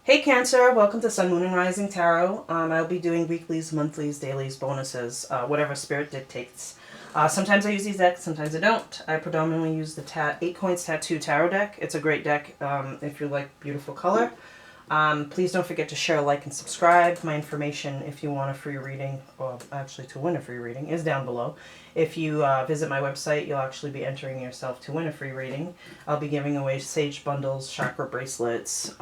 Hey Cancer, welcome to Sun, Moon, and Rising Tarot. I'll be doing weeklies, monthlies, dailies, bonuses, whatever spirit dictates. Sometimes I use these decks, sometimes I don't. I predominantly use the 8 Coins Tattoo Tarot deck. It's a great deck if you like beautiful color. Please don't forget to share, like, and subscribe. My information, if you want a free reading, well, actually to win a free reading, is down below. If you visit my website, you'll actually be entering yourself to win a free reading. I'll be giving away sage bundles, chakra bracelets,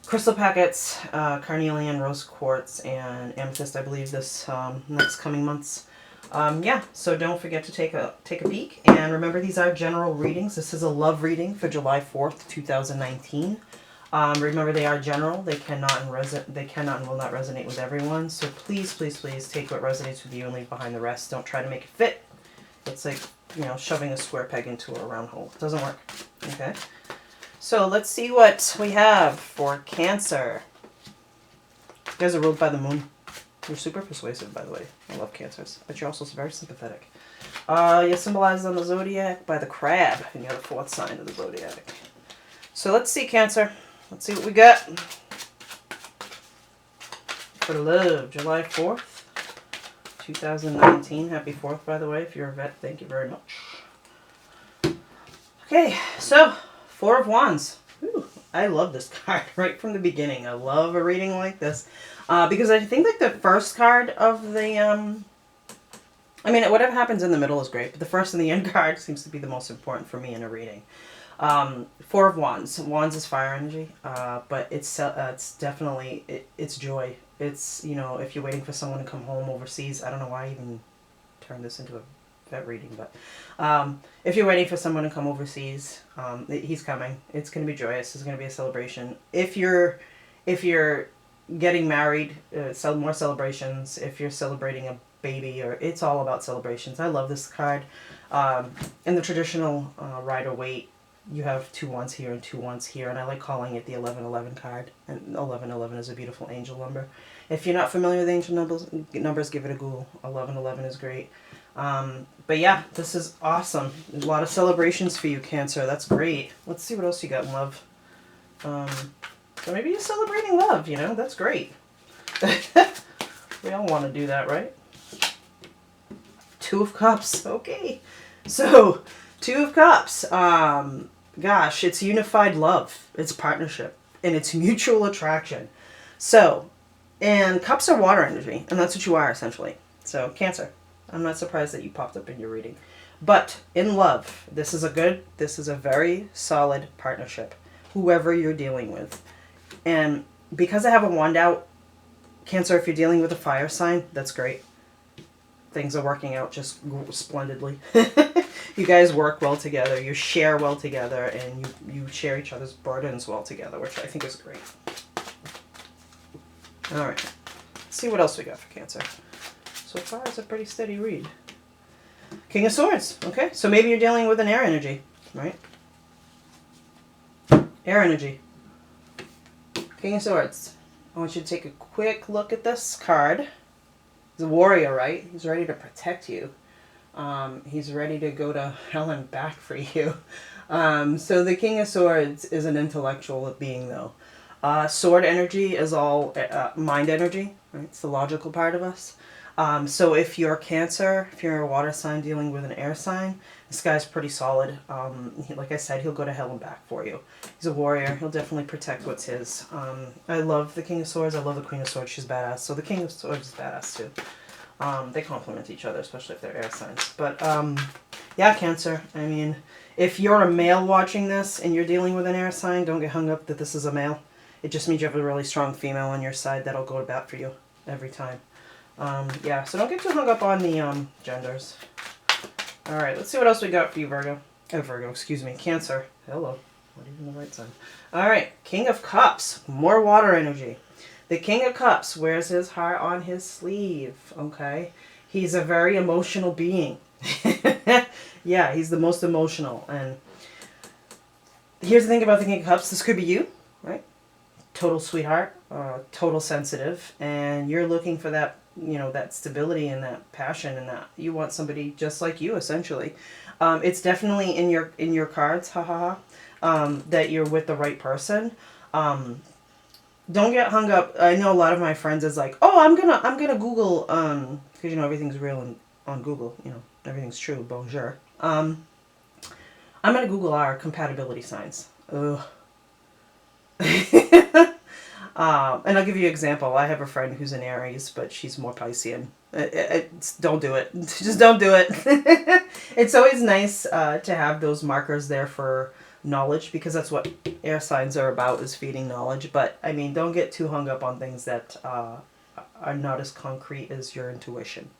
crystal packets, carnelian, rose quartz, and amethyst, I believe, this next coming months. Yeah, so don't forget to take a peek. And remember, these are general readings. This is a love reading for July 4th, 2019. Remember, they are general. They cannot and will not resonate with everyone. So please, please, please take what resonates with you and leave behind the rest. Don't try to make it fit. It's like, shoving a square peg into a round hole. It doesn't work. Okay? So let's see what we have for Cancer. You guys are ruled by the moon. You're super persuasive, by the way. I love Cancers. But you're also very sympathetic. You're symbolized on the zodiac by the crab, and you're the 4th sign of the zodiac. So let's see, Cancer. Let's see what we got. For love, July 4th, 2019. Happy 4th, by the way. If you're a vet, thank you very much. Okay, so 4 of Wands. Ooh, I love this card right from the beginning. I love a reading like this. Because I think like the first card of the, whatever happens in the middle is great, but the first and the end card seems to be the most important for me in a reading. 4 of Wands. Wands is fire energy, but it's definitely, it's joy. It's, if you're waiting for someone to come home overseas, I don't know why I even turned this into a vet reading, but if you're waiting for someone to come overseas, he's coming. It's going to be joyous. It's going to be a celebration. If you're getting married, more celebrations. If you're celebrating a baby, or it's all about celebrations. I love this card. In the traditional Rider-Waite, you have 2 Wands here and 2 Wands here, and I like calling it the 1111 card. And 1111 is a beautiful angel number. If you're not familiar with angel numbers, give it a Google. 1111 is great. But yeah, this is awesome. A lot of celebrations for you, Cancer. That's great. Let's see what else you got in love. So maybe you're celebrating love, That's great. We all want to do that, right? 2 of Cups. Okay. So, 2 of Cups. Gosh, it's unified love. It's partnership. And it's mutual attraction. So, and Cups are water energy. And that's what you are, essentially. So, Cancer. I'm not surprised that you popped up in your reading. But, in love, this is a very solid partnership. Whoever you're dealing with. And because I have a wand out, Cancer, if you're dealing with a fire sign, that's great. Things are working out just splendidly. You guys work well together, you share well together, and you share each other's burdens well together, which I think is great. Alright, let's see what else we got for Cancer. So far, it's a pretty steady read. King of Swords. Okay, so maybe you're dealing with an air energy, right? Air energy. King of Swords. I want you to take a quick look at this card. He's a warrior, right? He's ready to protect you. He's ready to go to hell and back for you. So the King of Swords is an intellectual being, though. Sword energy is all mind energy, right? It's the logical part of us. So if you're Cancer, if you're a water sign dealing with an air sign, this guy's pretty solid. Like I said, he'll go to hell and back for you. He's a warrior. He'll definitely protect what's his. I love the King of Swords. I love the Queen of Swords. She's badass. So the King of Swords is badass too. They complement each other, especially if they're air signs. But yeah, Cancer. I mean, if you're a male watching this and you're dealing with an air sign, don't get hung up that this is a male. It just means you have a really strong female on your side that'll go to bat for you every time. Yeah, so don't get too hung up on the genders. Alright, let's see what else we got for you, Virgo. Excuse me, Cancer. Hello. Not even the right sign. Alright, King of Cups. More water energy. The King of Cups wears his heart on his sleeve, okay? He's a very emotional being. Yeah, he's the most emotional. And here's the thing about the King of Cups. This could be you, right? Total sweetheart, total sensitive, and you're looking for that, that stability and that passion, and that you want somebody just like you, essentially. It's definitely in your cards, that you're with the right person. Don't get hung up. I know a lot of my friends is like, oh, I'm gonna Google, because you know everything's real on Google. You know everything's true. Bonjour. I'm gonna Google our compatibility signs. Ugh. And I'll give you an example. I have a friend who's an Aries, but she's more Piscean. Don't do it. Just don't do it. It's always nice to have those markers there for knowledge, because that's what air signs are about, is feeding knowledge. But I mean, don't get too hung up on things that are not as concrete as your intuition.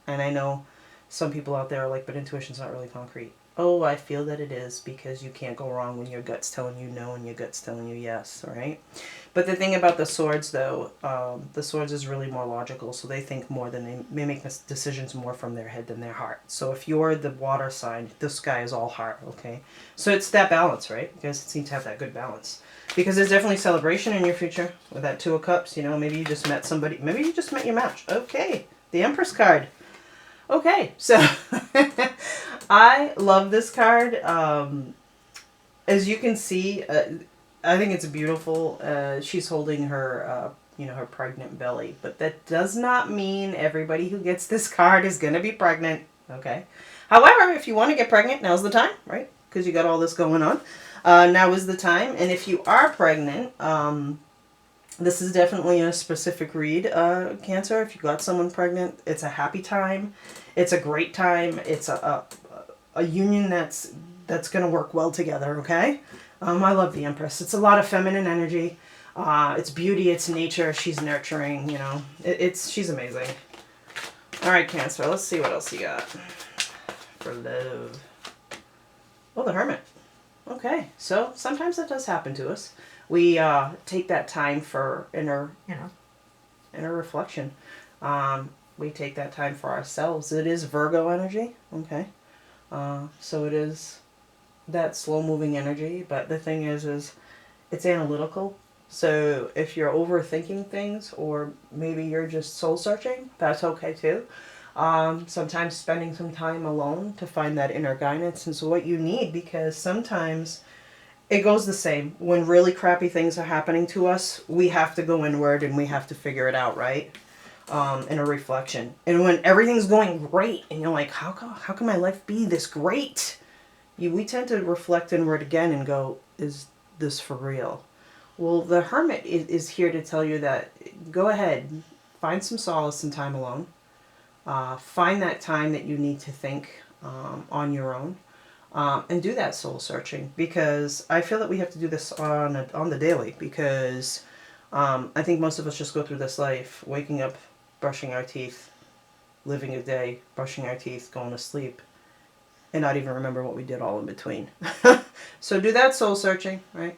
And I know some people out there are like, but intuition's not really concrete. Oh, I feel that it is, because you can't go wrong when your gut's telling you no and your gut's telling you yes, right? But the thing about the swords, though, the swords is really more logical, so they think more than they make decisions more from their head than their heart. So if you're the water sign, this guy is all heart, okay? So it's that balance, right? You guys seem to have that good balance. Because there's definitely celebration in your future with that Two of Cups. You know, maybe you just met somebody. Maybe you just met your match. Okay, the Empress card. Okay, so I love this card. As you can see, I think it's beautiful. She's holding her, her pregnant belly, but that does not mean everybody who gets this card is going to be pregnant. Okay. However, if you want to get pregnant, now's the time, right? Because you got all this going on. Now is the time. And if you are pregnant, this is definitely a specific read, Cancer. If you got someone pregnant, it's a happy time. It's a great time. It's a union that's going to work well together, okay? I love the Empress. It's a lot of feminine energy. It's beauty. It's nature. She's nurturing, you know. She's amazing. All right, Cancer. Let's see what else you got for love. Oh, the Hermit. Okay, so sometimes that does happen to us. We take that time for inner reflection. We take that time for ourselves. It is Virgo energy, okay? So it is that slow-moving energy, but the thing is it's analytical. So if you're overthinking things, or maybe you're just soul-searching, that's okay too. Sometimes spending some time alone to find that inner guidance is what you need, because sometimes it goes the same. When really crappy things are happening to us, we have to go inward and we have to figure it out, right? In a reflection. And when everything's going great and you're like, how can my life be this great? We tend to reflect inward again and go, is this for real? Well, the Hermit is here to tell you that go ahead, find some solace and time alone. Find that time that you need to think on your own. And do that soul searching, because I feel that we have to do this on the daily, because I think most of us just go through this life waking up, brushing our teeth, living a day, brushing our teeth, going to sleep, and not even remember what we did all in between. So do that soul searching, right?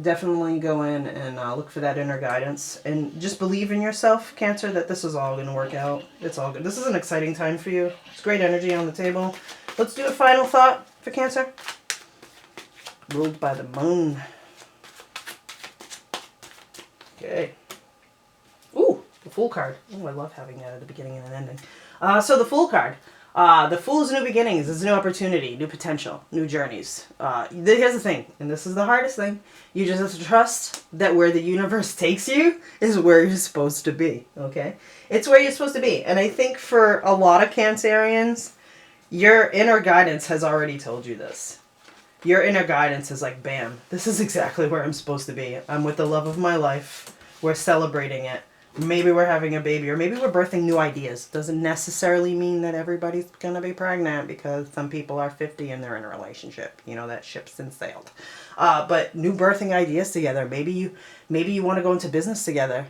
Definitely go in and look for that inner guidance, and just believe in yourself, Cancer, that this is all going to work out. It's all good. This is an exciting time for you. It's great energy on the table. Let's do a final thought for Cancer. Ruled by the moon. Okay. Ooh, the Fool card. Ooh, I love having that at the beginning and an ending. So the Fool card. The Fool is new beginnings. It's a new opportunity, new potential, new journeys. Here's the thing, and this is the hardest thing. You just have to trust that where the universe takes you is where you're supposed to be, okay? It's where you're supposed to be. And I think for a lot of Cancerians, your inner guidance has already told you this. Your inner guidance is like, bam, this is exactly where I'm supposed to be. I'm with the love of my life. We're celebrating it. Maybe we're having a baby, or maybe we're birthing new ideas. Doesn't necessarily mean that everybody's going to be pregnant, because some people are 50 and they're in a relationship. You know, that ship's since sailed. But new birthing ideas together. Maybe you want to go into business together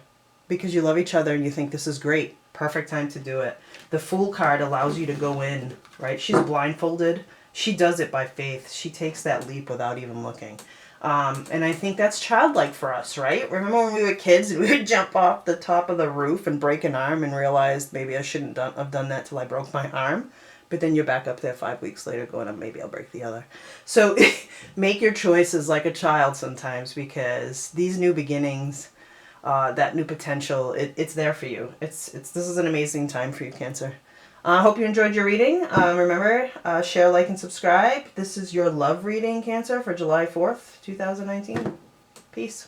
because you love each other and you think this is great. Perfect time to do it. The Fool card allows you to go in, right? She's blindfolded. She does it by faith. She takes that leap without even looking. And I think that's childlike for us, right? Remember when we were kids and we would jump off the top of the roof and break an arm and realize maybe I shouldn't have done that till I broke my arm. But then you're back up there 5 weeks later going, oh, maybe I'll break the other. So make your choices like a child sometimes, because these new beginnings, that new potential, it's there for you. This is an amazing time for you, Cancer. I hope you enjoyed your reading. Remember, share, like, and subscribe. This is your love reading, Cancer, for July 4th, 2019. Peace.